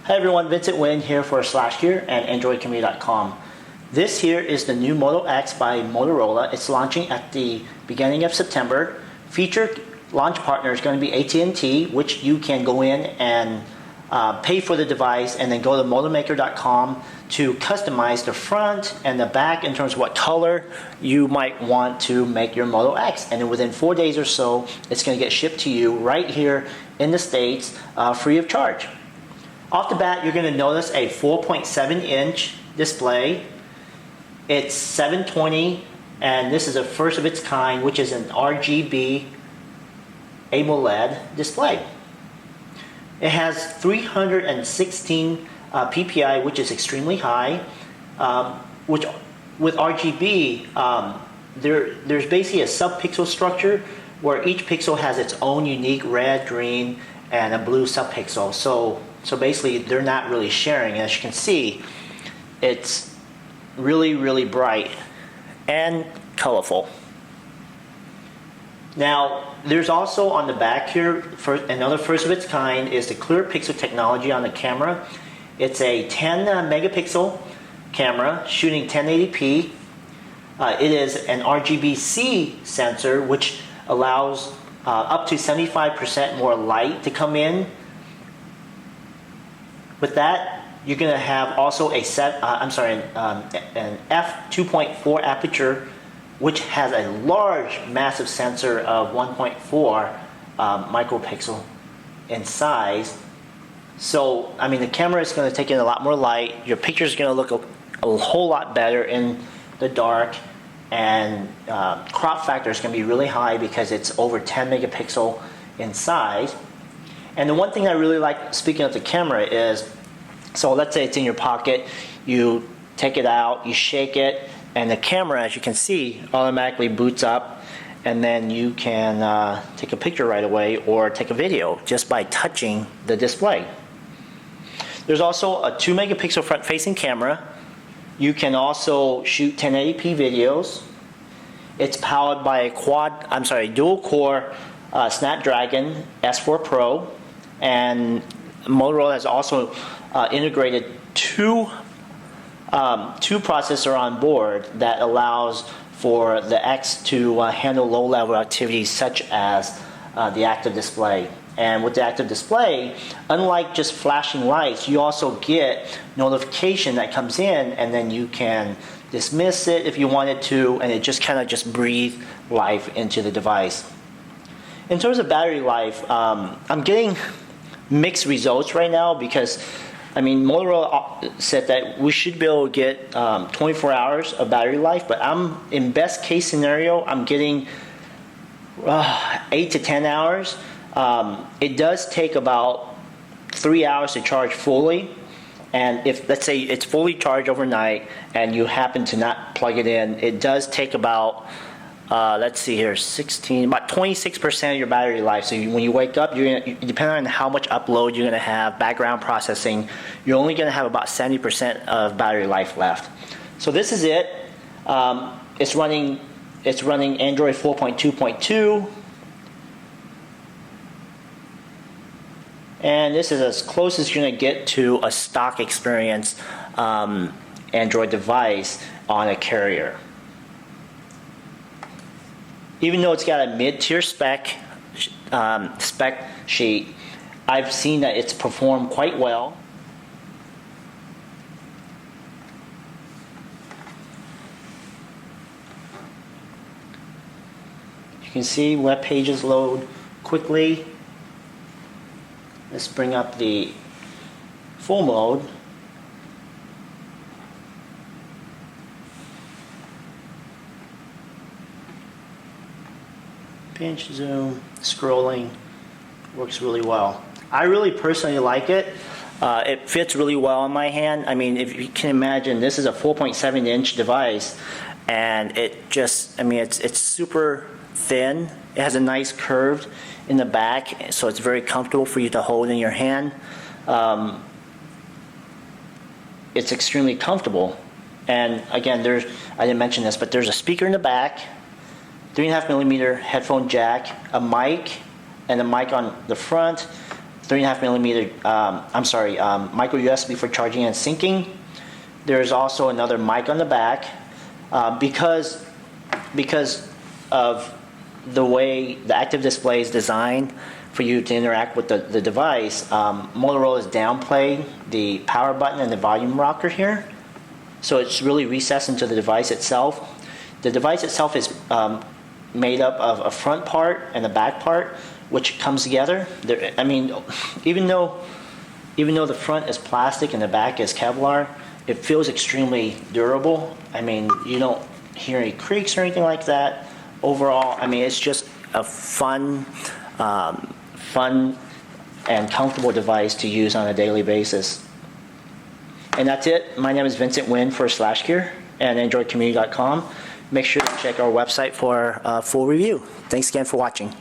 Hi everyone, Vincent Nguyen here for Gear and AndroidCommunity.com. This here is the new Moto X by Motorola. It's launching at the beginning of September. Featured launch partner is going to be AT&T, which you can go in and pay for the device and then go to motomaker.com to customize the front and the back in terms of what color you might want to make your Moto X. And then within 4 days or so, it's going to get shipped to you right here in the States free of charge. Off the bat, you're going to notice a 4.7-inch display. It's 720, and this is a first of its kind, which is an RGB AMOLED display. It has 316 ppi, which is extremely high. Which, with RGB, there's basically a sub-pixel structure where each pixel has its own unique red, green, and a blue sub-pixel. So basically, they're not really sharing. As you can see, it's really bright and colorful. Now, there's also on the back here, another first of its kind, is the clear pixel technology on the camera. It's a 10 megapixel camera shooting 1080p. It is an RGB-C sensor, which allows up to 75% more light to come in. With that, you're going to have also a an f2.4 aperture, which has a large, massive sensor of 1.4 micropixel in size. So, I mean, the camera is going to take in a lot more light. Your picture is going to look a whole lot better in the dark, and crop factor is going to be really high because it's over 10 megapixel in size. And the one thing I really like, speaking of the camera, is, so let's say it's in your pocket, you take it out, you shake it, and the camera, as you can see, automatically boots up, and then you can take a picture right away or take a video just by touching the display. There's also a 2 megapixel front-facing camera. You can also shoot 1080p videos. It's powered by a dual-core Snapdragon S4 Pro, and Motorola has also integrated two processors on board that allows for the X to handle low-level activities such as the active display. And with the active display, unlike just flashing lights, you also get notification that comes in, and then you can dismiss it if you wanted to, and it just kind of just breathes life into the device. In terms of battery life, I'm getting mixed results right now because, I mean, Motorola said that we should be able to get 24 hours of battery life, but in best case scenario, I'm getting 8 to 10 hours. It does take about 3 hours to charge fully, and if, let's say, it's fully charged overnight and you happen to not plug it in, it does take about let's see here, about 26% of your battery life. So when you wake up, depending on how much upload you're going to have, background processing, you're only going to have about 70% of battery life left. So this is it. It's running Android 4.2.2. And this is as close as you're going to get to a stock experience Android device on a carrier. Even though it's got a mid-tier spec sheet, I've seen that it's performed quite well. You can see web pages load quickly. Let's bring up the full mode. Pinch, zoom, scrolling, works really well. I really personally like it. It fits really well in my hand. I mean, if you can imagine, this is a 4.7-inch device, and it just, I mean, it's super thin. It has a nice curve in the back, so it's very comfortable for you to hold in your hand. It's extremely comfortable. And again, I didn't mention this, but there's a speaker in the back, 3.5 millimeter headphone jack, a mic, and a mic on the front. 3.5 millimeter, micro USB for charging and syncing. There's also another mic on the back. Because of the way the active display is designed for you to interact with the device, Motorola has downplayed the power button and the volume rocker here. So it's really recessed into the device itself. The device itself is made up of a front part and a back part, which comes together. I mean, even though the front is plastic and the back is Kevlar, it feels extremely durable. I mean, you don't hear any creaks or anything like that. Overall, I mean, it's just a fun and comfortable device to use on a daily basis. And that's it. My name is Vincent Nguyen for SlashGear and AndroidCommunity.com. Make sure to check our website for a full review. Thanks again for watching.